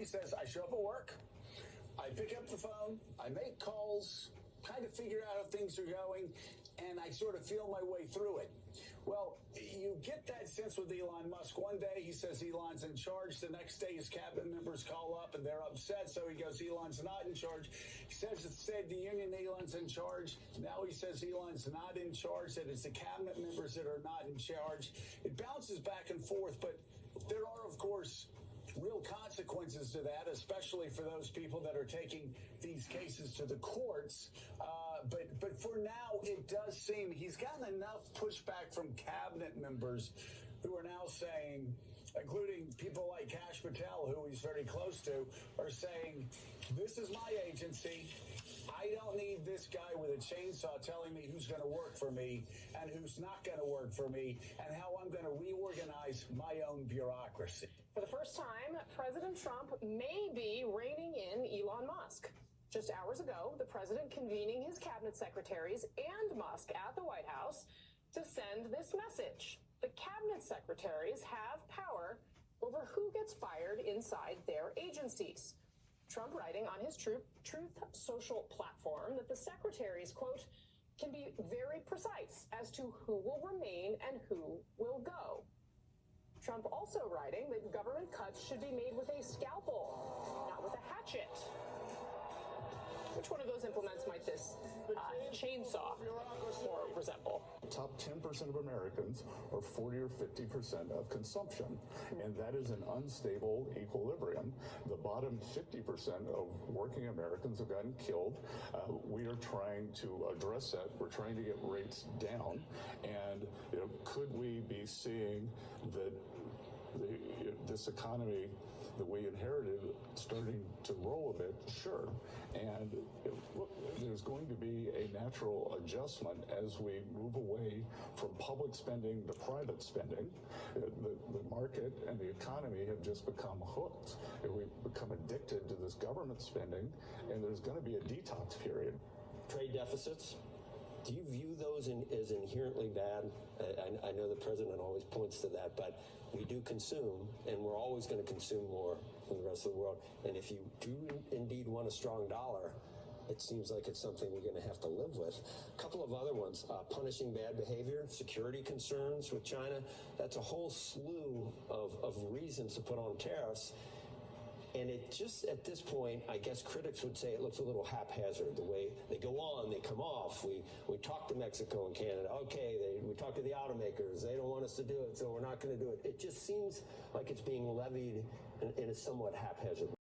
He says, I show up at work, I pick up the phone, I make calls, kind of figure out how things are going, and I sort of feel my way through it. Well, you get that sense with Elon Musk. One day he says Elon's in charge. The next day his cabinet members call up and they're upset. So he goes, Elon's not in charge. He says it said the union Elon's in charge. Now he says Elon's not in charge, that it's the cabinet members that are not in charge. It bounces back and forth, but there are, of course, real consequences to that, especially for those people that are taking these cases to the courts. But for now, it does seem he's gotten enough pushback from cabinet members who are now saying, including people like Kash Patel, who he's very close to, are saying, this is my agency. I don't need this guy with a chainsaw telling me who's going to work for me and who's not going to work for me and how I'm going to reorganize my own bureaucracy. For the first time, President Trump may be reining in Elon Musk. Just hours ago, the president convening his cabinet secretaries and Musk at the White House to send this message. The cabinet secretaries have power over who gets fired inside their agencies. Trump writing on his Truth Social platform that the secretaries, quote, can be very precise as to who will remain and who will go. Trump also writing that government cuts should be made with a scalpel, not with a hatchet. Which one of those implements might this chainsaw more resemble? Top 10% of Americans are 40 or 50% of consumption, and that is an unstable equilibrium. The bottom 50% of working Americans have gotten killed. We are trying to address that. We're trying to get rates down, and could we be seeing that this economy that we inherited starting to roll a bit? Sure. And look, there's going to be a natural adjustment as we move away from public spending to private spending. The market and the economy have just become hooked. We've become addicted to this government spending, and there's going to be a detox period. Trade deficits. Do you view those as inherently bad? I know the president always points to that, but we do consume, and we're always going to consume more than the rest of the world. And if you do indeed want a strong dollar, it seems like it's something we're going to have to live with. A couple of other ones, punishing bad behavior, security concerns with China. That's a whole slew of reasons to put on tariffs. And it just, at this point, I guess critics would say it looks a little haphazard, the way they go on, they come off. We talk to Mexico and Canada. Okay, we talk to the automakers. They don't want us to do it, so we're not going to do it. It just seems like it's being levied in a somewhat haphazard way.